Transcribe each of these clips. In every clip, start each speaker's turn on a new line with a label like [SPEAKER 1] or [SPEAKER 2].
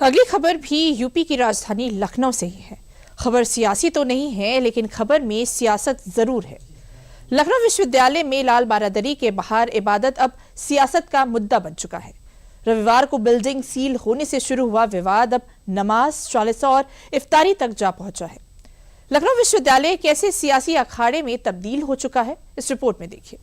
[SPEAKER 1] अगली खबर भी यूपी की राजधानी लखनऊ से ही है। खबर सियासी तो नहीं है, लेकिन खबर में सियासत जरूर है। लखनऊ विश्वविद्यालय में लाल बारादरी के बाहर इबादत अब सियासत का मुद्दा बन चुका है। रविवार को बिल्डिंग सील होने से शुरू हुआ विवाद अब नमाज, चालीसा और इफ्तारी तक जा पहुंचा है। लखनऊ विश्वविद्यालय कैसे सियासी अखाड़े में तब्दील हो चुका है, इस रिपोर्ट में देखिए।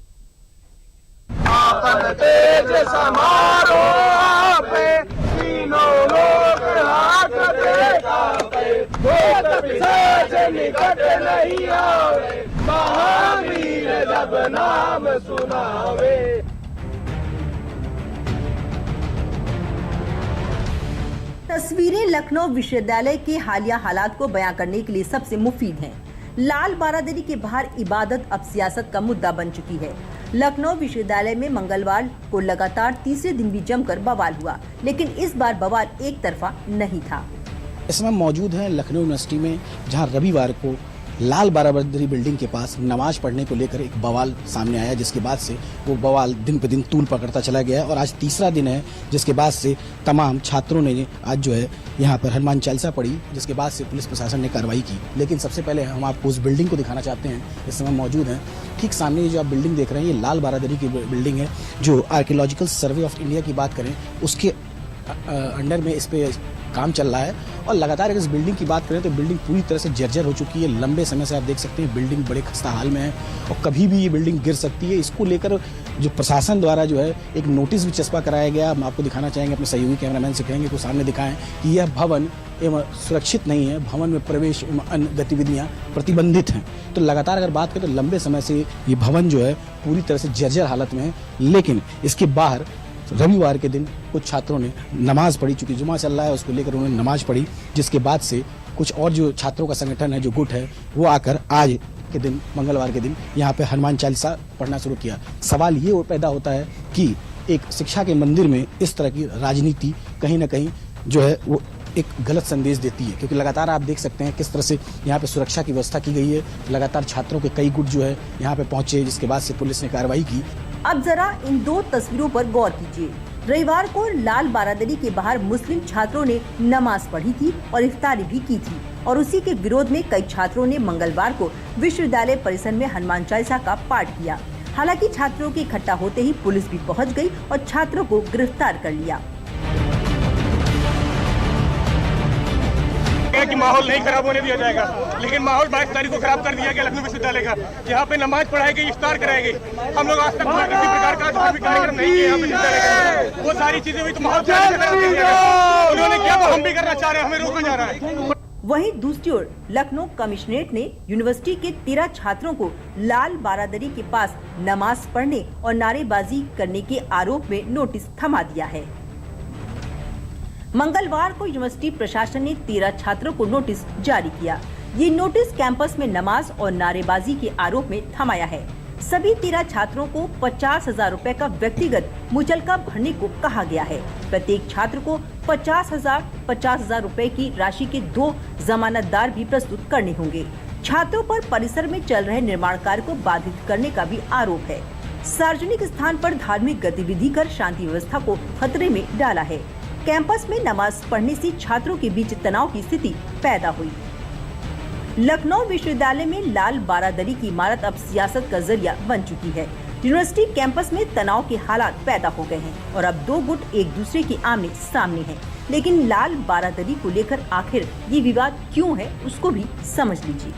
[SPEAKER 2] तस्वीरें लखनऊ विश्वविद्यालय के हालिया हालात को बयां करने के लिए सबसे मुफीद हैं। लाल बारादरी के बाहर इबादत अब सियासत का मुद्दा बन चुकी है। लखनऊ विश्वविद्यालय में मंगलवार को लगातार तीसरे दिन भी जमकर बवाल हुआ, लेकिन इस बार बवाल एक तरफा नहीं था।
[SPEAKER 3] इस समय मौजूद है लखनऊ यूनिवर्सिटी में, जहां रविवार को लाल बारादरी बिल्डिंग के पास नमाज पढ़ने को लेकर एक बवाल सामने आया, जिसके बाद से वो बवाल दिन पे दिन तूल पकड़ता चला गया और आज तीसरा दिन है, जिसके बाद से तमाम छात्रों ने आज जो है यहाँ पर हनुमान चालीसा पढ़ी, जिसके बाद से पुलिस प्रशासन ने कार्रवाई की। लेकिन सबसे पहले हम आपको उस बिल्डिंग को दिखाना चाहते हैं। इस समय मौजूद हैं ठीक सामने ये जो आप बिल्डिंग देख रहे हैं, ये लाल बारादरी की बिल्डिंग है। जो आर्कियोलॉजिकल सर्वे ऑफ इंडिया की बात करें, उसके अंडर में इस पे काम चल रहा है और लगातार अगर इस बिल्डिंग की बात करें तो बिल्डिंग पूरी तरह से जर्जर हो चुकी है। लंबे समय से आप देख सकते हैं बिल्डिंग बड़े खस्ता हाल में है और कभी भी ये बिल्डिंग गिर सकती है। इसको लेकर जो प्रशासन द्वारा जो है एक नोटिस भी चस्पा कराया गया। हम आपको दिखाना चाहेंगे, अपने सहयोगी कैमरामैन से कहेंगे को सामने दिखाएं कि यह भवन एवं सुरक्षित नहीं है, भवन में प्रवेश एवं अन्य गतिविधियां प्रतिबंधित हैं। तो लगातार अगर बात करें तो लंबे समय से ये भवन जो है पूरी तरह से जर्जर हालत में है। लेकिन इसके बाहर रविवार के दिन कुछ छात्रों ने नमाज पढ़ी, चूंकि जुमा चल रहा है उसको लेकर उन्होंने नमाज पढ़ी, जिसके बाद से कुछ और जो छात्रों का संगठन है, जो गुट है, वो आकर आज के दिन मंगलवार के दिन यहाँ पे हनुमान चालीसा पढ़ना शुरू किया। सवाल ये पैदा होता है कि एक शिक्षा के मंदिर में इस तरह की राजनीति कहीं ना कहीं जो है वो एक गलत संदेश देती है, क्योंकि लगातार आप देख सकते हैं किस तरह से यहाँ पे सुरक्षा की व्यवस्था की गई है। लगातार छात्रों के कई गुट जो है यहाँ पे पहुंचे, जिसके बाद से पुलिस ने कार्रवाई की।
[SPEAKER 2] अब जरा इन दो तस्वीरों पर गौर कीजिए। रविवार को लाल बारादरी के बाहर मुस्लिम छात्रों ने नमाज पढ़ी थी और इफ्तारी भी की थी, और उसी के विरोध में कई छात्रों ने मंगलवार को विश्वविद्यालय परिसर में हनुमान चालीसा का पाठ किया। हालांकि छात्रों के इकट्ठा होते ही पुलिस भी पहुंच गई और छात्रों को गिरफ्तार कर लिया।
[SPEAKER 4] कि माहौल नहीं खराब होने दिया जाएगा, लेकिन माहौल 22 तारीख को खराब कर दिया गया लखनऊ विश्वविद्यालय का। यहाँ पे नमाज पढ़ाई गई, इफ्तार कराई गई। हम लोग आज तक किसी प्रकार का कार्यक्रम नहीं किया यहाँ पे विश्वविद्यालय का। वो सारी चीजें हुई तो माहौल उन्होंने किया तो हम भी करना चाह रहे हैं, हमें रोका जा रहा है।
[SPEAKER 2] वहीं दूसरी ओर लखनऊ कमिश्नरेट ने यूनिवर्सिटी के 13 छात्रों को लाल बारादरी के पास नमाज पढ़ने और नारेबाजी करने के आरोप में नोटिस थमा दिया है। मंगलवार को यूनिवर्सिटी प्रशासन ने 13 छात्रों को नोटिस जारी किया। ये नोटिस कैंपस में नमाज और नारेबाजी के आरोप में थमाया है। सभी 13 छात्रों को 50,000 रुपए का व्यक्तिगत मुचलका भरने को कहा गया है। प्रत्येक छात्र को 50,000 रुपए की राशि के 2 जमानतदार भी प्रस्तुत करने होंगे। छात्रों पर परिसर में चल रहे निर्माण कार्य को बाधित करने का भी आरोप है। सार्वजनिक स्थान पर धार्मिक गतिविधि कर शांति व्यवस्था को खतरे में डाला है। कैंपस में नमाज पढ़ने से छात्रों के बीच तनाव की स्थिति पैदा हुई। लखनऊ विश्वविद्यालय में लाल बारादरी की इमारत अब सियासत का जरिया बन चुकी है। यूनिवर्सिटी कैंपस में तनाव के हालात पैदा हो गए हैं और अब दो गुट एक दूसरे के आमने सामने हैं। लेकिन लाल बारादरी को लेकर आखिर ये विवाद क्यों है, उसको भी समझ लीजिए।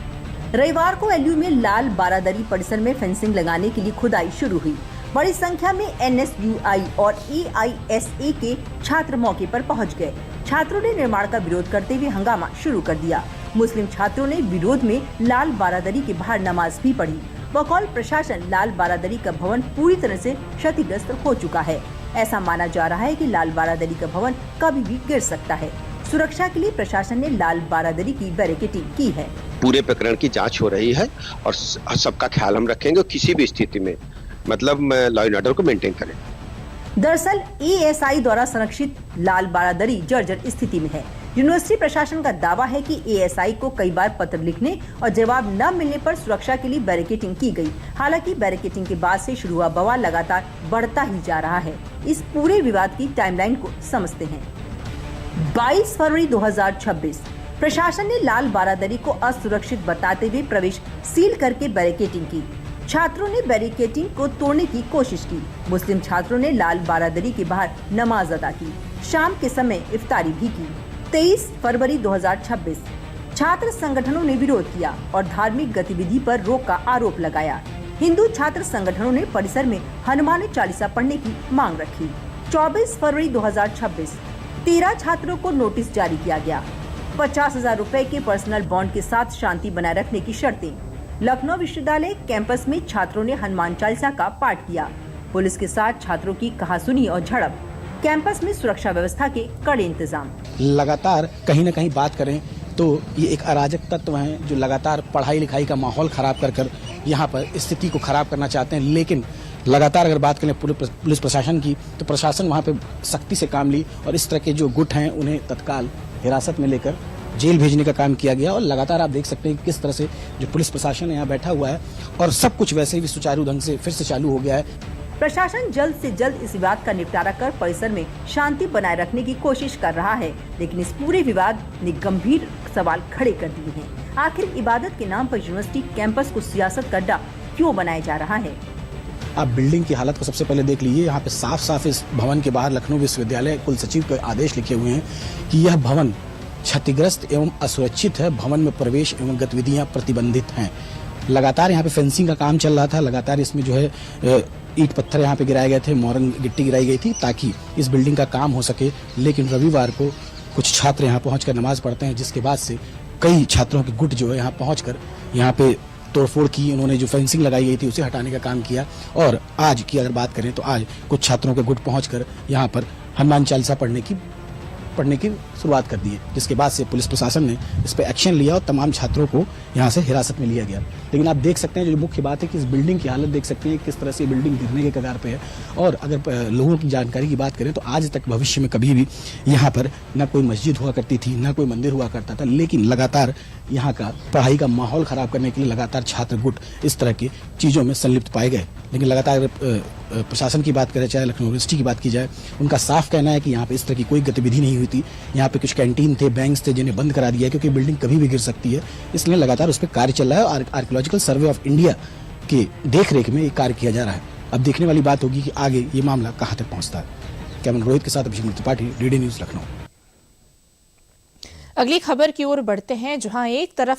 [SPEAKER 2] रविवार को एलयू में लाल बारादरी परिसर में फेंसिंग लगाने के लिए खुदाई शुरू हुई। बड़ी संख्या में एनएसयूआई और एआईएसए के छात्र मौके पर पहुंच गए। छात्रों ने निर्माण का विरोध करते हुए हंगामा शुरू कर दिया। मुस्लिम छात्रों ने विरोध में लाल बारादरी के बाहर नमाज भी पढ़ी। बकौल प्रशासन लाल बारादरी का भवन पूरी तरह से क्षतिग्रस्त हो चुका है। ऐसा माना जा रहा है कि लाल बारादरी का भवन कभी भी गिर सकता है। सुरक्षा के लिए प्रशासन ने लाल बारादरी की बैरिकेडिंग की है।
[SPEAKER 5] पूरे प्रकरण की जाँच हो रही है और सबका ख्याल हम रखेंगे। किसी भी स्थिति में मतलब लॉ एंड ऑर्डर को मेंटेन करें।
[SPEAKER 2] दरअसल एएसआई द्वारा संरक्षित लाल बारादरी जर्जर स्थिति में है। यूनिवर्सिटी प्रशासन का दावा है कि एएसआई को कई बार पत्र लिखने और जवाब न मिलने पर सुरक्षा के लिए बैरिकेडिंग की गई। हालांकि बैरिकेडिंग के बाद से शुरू हुआ बवाल लगातार बढ़ता ही जा रहा है। इस पूरे विवाद की टाइमलाइन को समझते हैं। 22 फरवरी 2026 प्रशासन ने लाल बारादरी को असुरक्षित बताते हुए प्रवेश सील करके बैरिकेडिंग की। छात्रों ने बैरिकेडिंग को तोड़ने की कोशिश की। मुस्लिम छात्रों ने लाल बारादरी के बाहर नमाज अदा की। शाम के समय इफ्तारी भी की। 23 फरवरी 2026 छात्र संगठनों ने विरोध किया और धार्मिक गतिविधि पर रोक का आरोप लगाया। हिंदू छात्र संगठनों ने परिसर में हनुमान चालीसा पढ़ने की मांग रखी। 24 फरवरी 2026 13 छात्रों को नोटिस जारी किया गया। 50,000 रुपए के पर्सनल बॉन्ड के साथ शांति बनाए रखने की शर्तें। लखनऊ विश्वविद्यालय कैंपस में छात्रों ने हनुमान चालीसा का पाठ किया। पुलिस के साथ छात्रों की कहासुनी और झड़प। कैंपस में सुरक्षा व्यवस्था के कड़े इंतजाम।
[SPEAKER 3] लगातार कहीं न कहीं बात करें तो ये एक अराजक तत्व हैं जो लगातार पढ़ाई लिखाई का माहौल खराब कर यहाँ पर स्थिति को खराब करना चाहते हैं। लेकिन लगातार अगर बात करें पुलिस प्रशासन की तो प्रशासन वहाँ पे सख्ती से काम ली और इस तरह के जो गुट हैं उन्हें तत्काल हिरासत में लेकर जेल भेजने का काम किया गया। और लगातार आप देख सकते हैं किस तरह से जो पुलिस प्रशासन यहाँ बैठा हुआ है और सब कुछ वैसे ही सुचारू ढंग से फिर से चालू हो गया है।
[SPEAKER 2] प्रशासन जल्द से जल्द इस विवाद का निपटारा कर परिसर में शांति बनाए रखने की कोशिश कर रहा है, लेकिन इस पूरे विवाद ने गंभीर सवाल खड़े कर दिए हैं। आखिर इबादत के नाम पर यूनिवर्सिटी कैंपस को सियासत का अड्डा क्यों बनाया जा रहा है?
[SPEAKER 3] आप बिल्डिंग की हालत को सबसे पहले देख लीजिए। यहाँ पे साफ साफ इस भवन के बाहर लखनऊ विश्वविद्यालय कुल सचिव के आदेश लिखे हुए हैं कि यह भवन क्षतिग्रस्त एवं असुरक्षित है। भवन में प्रवेश एवं गतिविधियां प्रतिबंधित हैं। लगातार यहाँ पे फेंसिंग का काम चल रहा था। लगातार इसमें जो है ईंट पत्थर यहाँ पे गिराए गए थे, मोरंग गिट्टी गिराई गई थी ताकि इस बिल्डिंग का काम हो सके। लेकिन रविवार को कुछ छात्र यहाँ पहुंचकर नमाज पढ़ते हैं, जिसके बाद से कई छात्रों के गुट जो है यहाँ पहुंचकर यहाँ पे तोड़फोड़ की। उन्होंने जो फेंसिंग लगाई गई थी उसे हटाने का काम किया। और आज की अगर बात करें तो आज कुछ छात्रों के गुट पहुंचकर यहाँ पर हनुमान चालीसा पढ़ने की शुरुआत कर दी है, जिसके बाद से पुलिस प्रशासन ने इस पर एक्शन लिया और तमाम छात्रों को यहाँ से हिरासत में लिया गया। लेकिन आप देख सकते हैं जो मुख्य बात है कि इस बिल्डिंग की हालत देख सकते हैं किस तरह से बिल्डिंग गिरने के कगार पे है। और अगर लोगों की जानकारी की बात करें तो आज तक भविष्य में कभी भी यहाँ पर न कोई मस्जिद हुआ करती थी, न कोई मंदिर हुआ करता था। लेकिन लगातार यहाँ का पढ़ाई का माहौल खराब करने के लिए लगातार छात्र गुट इस तरह की चीज़ों में संलिप्त पाए गए। लेकिन लगातार प्रशासन की बात करें, चाहे लखनऊ यूनिवर्सिटी की बात की जाए, उनका साफ कहना है कि यहाँ पे इस तरह की कोई गतिविधि नहीं हुई थी। यहाँ पे कुछ कैंटीन थे, बैंक्स थे, जिन्हें बंद करा दिया है क्योंकि बिल्डिंग कभी भी गिर सकती है। इसलिए लगातार उस पर कार्य चल रहा है और आर्कियोलॉजिकल सर्वे ऑफ इंडिया की देखरेख में ये कार्य किया जा रहा है। अब देखने वाली बात होगी कि आगे ये मामला कहाँ तक पहुँचता है। कैमरा रोहित के साथ अभिषेक त्रिपाठी, डीडी न्यूज लखनऊ।
[SPEAKER 1] अगली खबर की ओर बढ़ते हैं, जहां एक तरफ